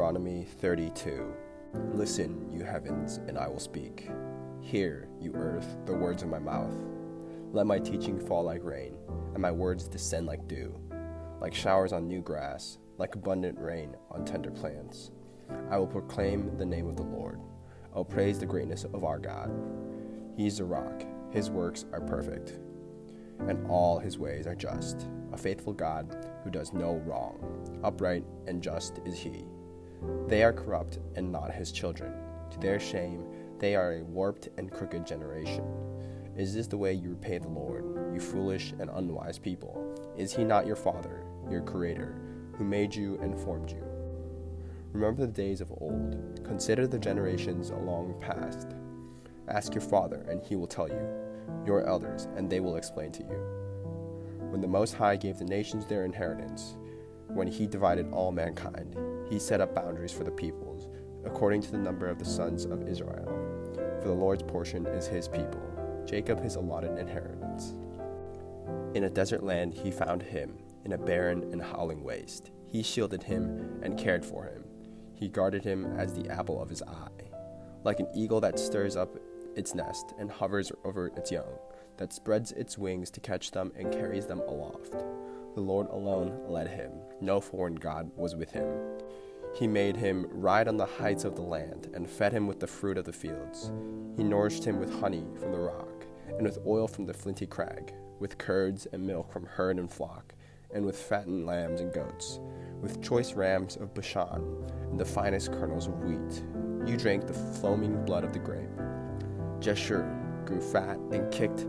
Deuteronomy 32. Listen, you heavens, and I will speak. Hear, you earth, the words of my mouth. Let my teaching fall like rain, and my words descend like dew, like showers on new grass, like abundant rain on tender plants. I will proclaim the name of the Lord. I will praise the greatness of our God. He is the rock, his works are perfect, and all his ways are just. A faithful God who does no wrong. Upright and just is he. They are corrupt and not his children. To their shame, they are a warped and crooked generation. Is this the way you repay the Lord, you foolish and unwise people? Is he not your father, your creator, who made you and formed you? Remember the days of old. Consider the generations long past. Ask your father, and he will tell you, your elders, and they will explain to you. When the Most High gave the nations their inheritance, when he divided all mankind, he set up boundaries for the peoples, according to the number of the sons of Israel. For the Lord's portion is his people, Jacob his allotted inheritance. In a desert land he found him, in a barren and howling waste. He shielded him and cared for him. He guarded him as the apple of his eye. Like an eagle that stirs up its nest and hovers over its young, that spreads its wings to catch them and carries them aloft. The Lord alone led him. No foreign god was with him. He made him ride on the heights of the land and fed him with the fruit of the fields. He nourished him with honey from the rock and with oil from the flinty crag, with curds and milk from herd and flock, and with fattened lambs and goats, with choice rams of Bashan and the finest kernels of wheat. You drank the foaming blood of the grape. Jeshurun grew fat and kicked.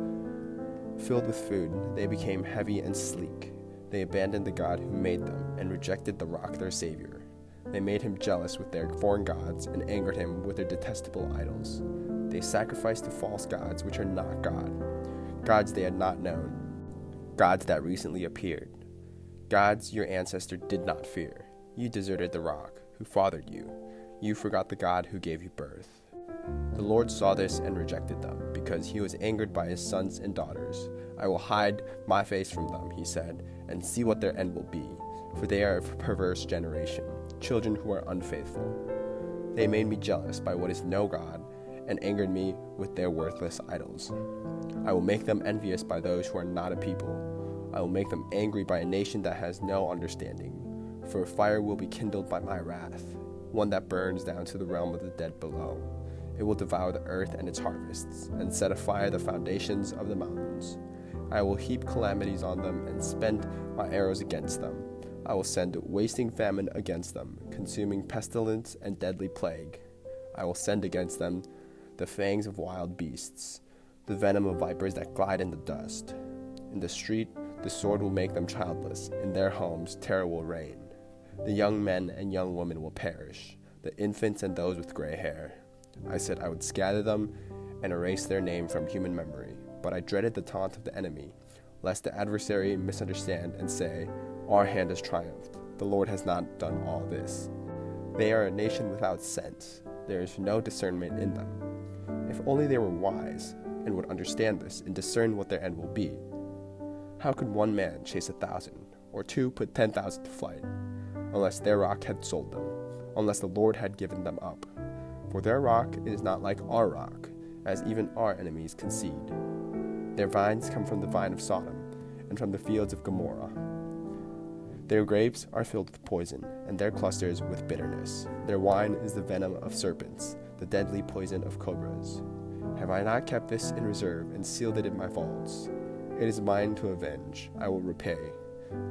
Filled with food, they became heavy and sleek. They abandoned the God who made them and rejected the rock their savior. They made him jealous with their foreign gods and angered him with their detestable idols. They sacrificed to false gods which are not God, gods they had not known, gods that recently appeared, gods your ancestor did not fear. You deserted the rock who fathered you. You forgot the God who gave you birth. The Lord saw this and rejected them, because he was angered by his sons and daughters. I will hide my face from them, he said, and see what their end will be, for they are a perverse generation, children who are unfaithful. They made me jealous by what is no God, and angered me with their worthless idols. I will make them envious by those who are not a people. I will make them angry by a nation that has no understanding, for a fire will be kindled by my wrath, one that burns down to the realm of the dead below. It will devour the earth and its harvests, and set afire the foundations of the mountains. I will heap calamities on them, and spend my arrows against them. I will send wasting famine against them, consuming pestilence and deadly plague. I will send against them the fangs of wild beasts, the venom of vipers that glide in the dust. In the street, the sword will make them childless. In their homes, terror will reign. The young men and young women will perish, the infants and those with gray hair. I said I would scatter them and erase their name from human memory, but I dreaded the taunt of the enemy, lest the adversary misunderstand and say, our hand has triumphed. The Lord has not done all this. They are a nation without sense. There is no discernment in them. If only they were wise and would understand this and discern what their end will be. How could one man chase 1,000, or two put 10,000 to flight, unless their rock had sold them, unless the Lord had given them up? For their rock is not like our rock, as even our enemies concede. Their vines come from the vine of Sodom, and from the fields of Gomorrah. Their grapes are filled with poison, and their clusters with bitterness. Their wine is the venom of serpents, the deadly poison of cobras. Have I not kept this in reserve and sealed it in my vaults? It is mine to avenge. I will repay.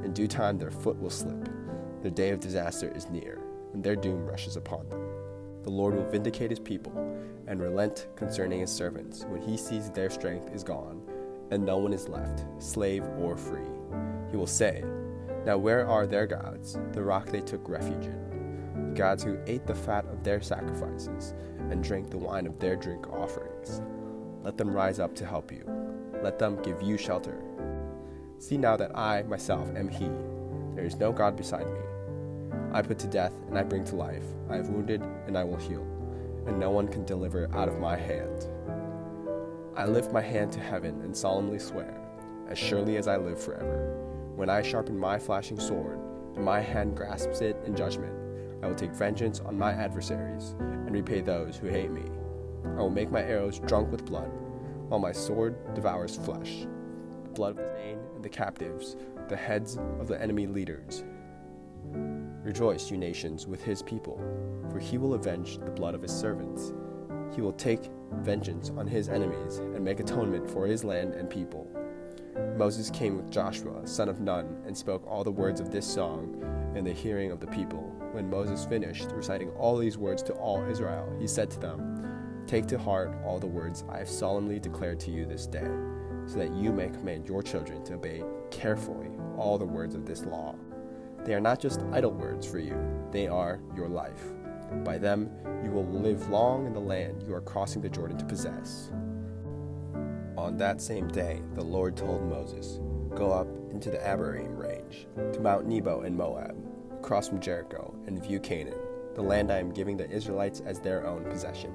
In due time their foot will slip. Their day of disaster is near, and their doom rushes upon them. The Lord will vindicate his people and relent concerning his servants when he sees their strength is gone and no one is left, slave or free. He will say, now where are their gods, the rock they took refuge in, the gods who ate the fat of their sacrifices and drank the wine of their drink offerings? Let them rise up to help you. Let them give you shelter. See now that I myself am he. There is no God beside me. I put to death, and I bring to life. I have wounded, and I will heal, and no one can deliver out of my hand. I lift my hand to heaven and solemnly swear, as surely as I live forever, when I sharpen my flashing sword, and my hand grasps it in judgment, I will take vengeance on my adversaries and repay those who hate me. I will make my arrows drunk with blood, while my sword devours flesh, the blood of the slain and the captives, the heads of the enemy leaders. Rejoice, you nations, with his people, for he will avenge the blood of his servants. He will take vengeance on his enemies and make atonement for his land and people. Moses came with Joshua, son of Nun, and spoke all the words of this song in the hearing of the people. When Moses finished reciting all these words to all Israel, he said to them, "Take to heart all the words I have solemnly declared to you this day, so that you may command your children to obey carefully all the words of this law. They are not just idle words for you, they are your life. By them you will live long in the land you are crossing the Jordan to possess." On that same day, the Lord told Moses, "Go up into the Abarim range, to Mount Nebo in Moab, cross from Jericho, and view Canaan, the land I am giving the Israelites as their own possession.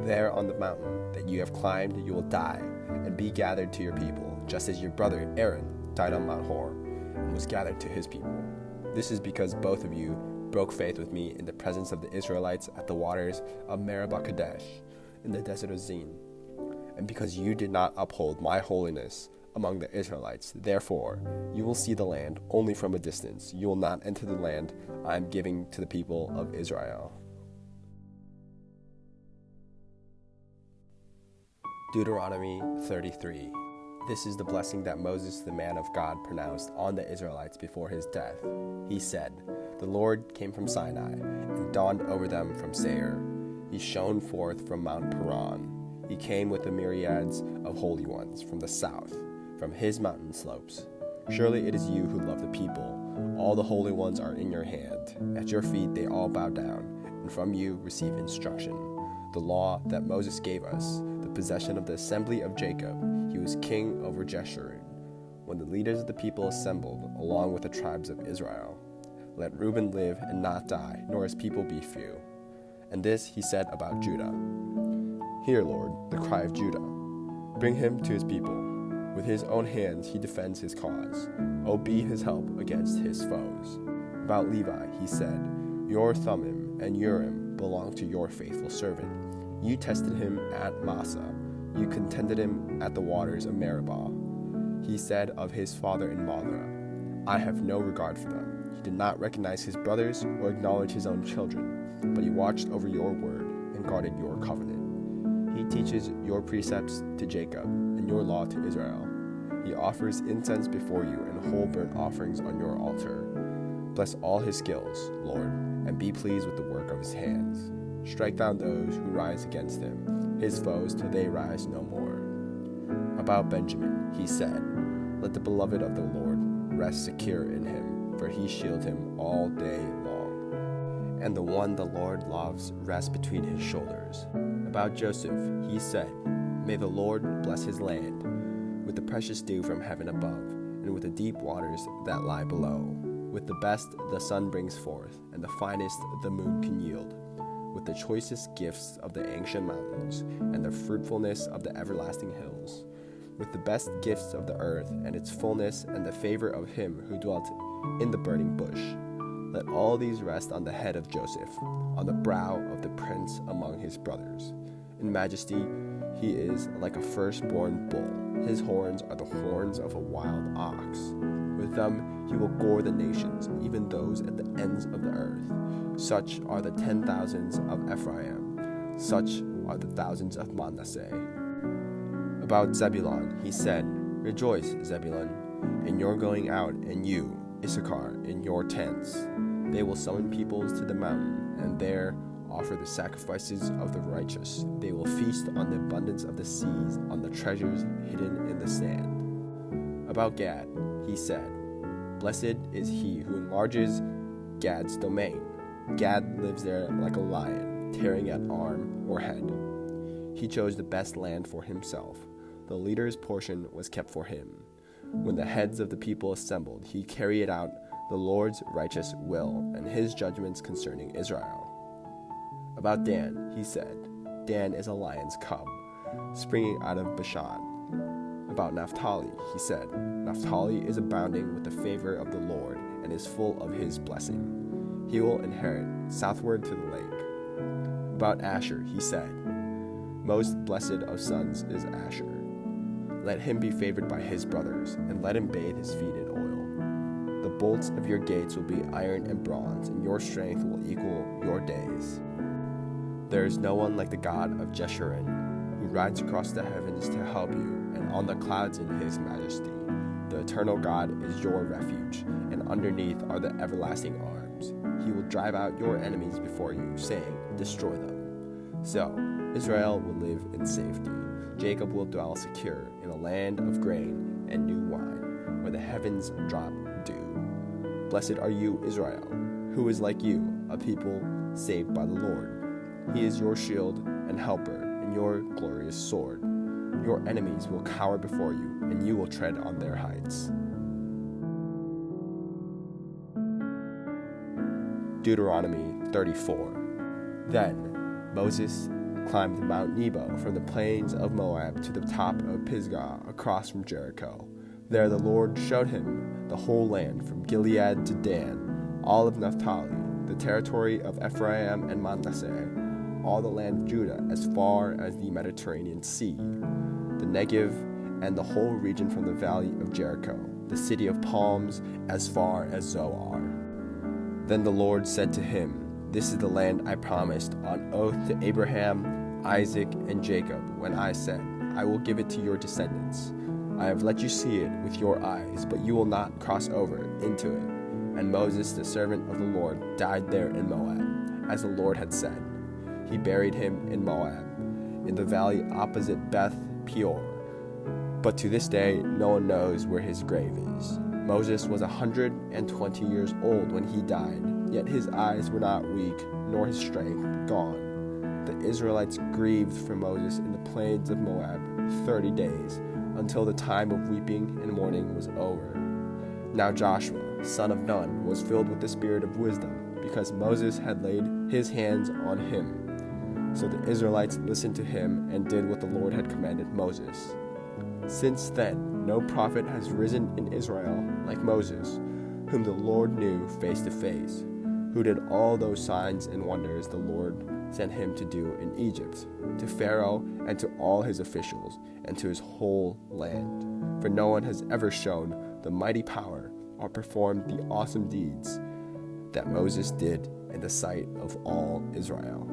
There on the mountain that you have climbed you will die, and be gathered to your people, just as your brother Aaron died on Mount Hor, and was gathered to his people. This is because both of you broke faith with me in the presence of the Israelites at the waters of Meribah Kadesh, in the desert of Zin. And because you did not uphold my holiness among the Israelites, therefore you will see the land only from a distance. You will not enter the land I am giving to the people of Israel." Deuteronomy 33. This is the blessing that Moses, the man of God, pronounced on the Israelites before his death. He said, "The Lord came from Sinai and dawned over them from Seir. He shone forth from Mount Paran. He came with the myriads of holy ones from the south, from his mountain slopes. Surely it is you who love the people. All the holy ones are in your hand. At your feet they all bow down, and from you receive instruction. The law that Moses gave us, the possession of the assembly of Jacob, he was king over Jeshurun. When the leaders of the people assembled, along with the tribes of Israel, let Reuben live and not die, nor his people be few." And this he said about Judah. "Hear, Lord, the cry of Judah. Bring him to his people. With his own hands he defends his cause. O be his help against his foes." About Levi he said, "Your Thummim and Urim belong to your faithful servant. You tested him at Massah. You contended him at the waters of Meribah." He said of his father-in-law, "I have no regard for them." He did not recognize his brothers or acknowledge his own children, but he watched over your word and guarded your covenant. He teaches your precepts to Jacob and your law to Israel. He offers incense before you and whole burnt offerings on your altar. Bless all his skills, Lord, and be pleased with the work of his hands. Strike down those who rise against him, his foes, till they rise no more. About Benjamin he said, "Let the beloved of the Lord rest secure in him, for he shields him all day long. And the one the Lord loves rests between his shoulders." About Joseph he said, "May the Lord bless his land with the precious dew from heaven above, and with the deep waters that lie below. With the best the sun brings forth, and the finest the moon can yield. With the choicest gifts of the ancient mountains, and the fruitfulness of the everlasting hills. With the best gifts of the earth, and its fullness, and the favor of him who dwelt in the burning bush. Let all these rest on the head of Joseph, on the brow of the prince among his brothers. In majesty he is like a firstborn bull. His horns are the horns of a wild ox. With them he will gore the nations, even those at the ends of the earth. Such are the 10,000s of Ephraim. Such are the thousands of Manasseh." About Zebulun he said, "Rejoice, Zebulun, in your going out, and you, Issachar, in your tents. They will summon peoples to the mountain, and there offer the sacrifices of the righteous. They will feast on the abundance of the seas, on the treasures hidden in the sand." About Gad he said, "Blessed is he who enlarges Gad's domain. Gad lives there like a lion, tearing at arm or head. He chose the best land for himself. The leader's portion was kept for him. When the heads of the people assembled, he carried out the Lord's righteous will and his judgments concerning Israel." About Dan he said, "Dan is a lion's cub, springing out of Bashan." About Naphtali he said, "Naphtali is abounding with the favor of the Lord and is full of his blessing. he will inherit southward to the lake. About Asher he said, Most blessed of sons is Asher. Let him be favored by his brothers, and let him bathe his feet in oil. The bolts of your gates will be iron and bronze, and your strength will equal your days. There is no one like the God of Jeshurun, who rides across the heavens to help you, and on the clouds in his majesty. The eternal God is your refuge, and underneath are the everlasting arms. He will drive out your enemies before you, saying, Destroy them. So Israel will live in safety. Jacob will dwell secure in a land of grain and new wine, where the heavens drop dew. Blessed are you, Israel, who is like you, a people saved by the Lord. He is your shield and helper, and your glorious sword. Your enemies will cower before you, and you will tread on their heights. Deuteronomy 34. Then Moses climbed Mount Nebo from the plains of Moab to the top of Pisgah across from Jericho. There the Lord showed him the whole land from Gilead to Dan, all of Naphtali, the territory of Ephraim and Manasseh, all the land of Judah as far as the Mediterranean Sea, the Negev, and the whole region from the valley of Jericho, the city of palms, as far as Zoar. Then the Lord said to him, This is the land I promised on oath to Abraham, Isaac, and Jacob, when I said, I will give it to your descendants. I have let you see it with your eyes, but you will not cross over into it. And Moses, the servant of the Lord, died there in Moab, as the Lord had said. He buried him in Moab, in the valley opposite Beth Peor. But to this day, no one knows where his grave is. Moses was 120 years old when he died, yet his eyes were not weak, nor his strength gone. The Israelites grieved for Moses in the plains of Moab 30 days, until the time of weeping and mourning was over. Now Joshua, son of Nun, was filled with the spirit of wisdom, because Moses had laid his hands on him. So the Israelites listened to him and did what the Lord had commanded Moses. Since then, no prophet has risen in Israel like Moses, whom the Lord knew face to face, who did all those signs and wonders the Lord sent him to do in Egypt, to Pharaoh and to all his officials, and to his whole land. For no one has ever shown the mighty power or performed the awesome deeds that Moses did in the sight of all Israel.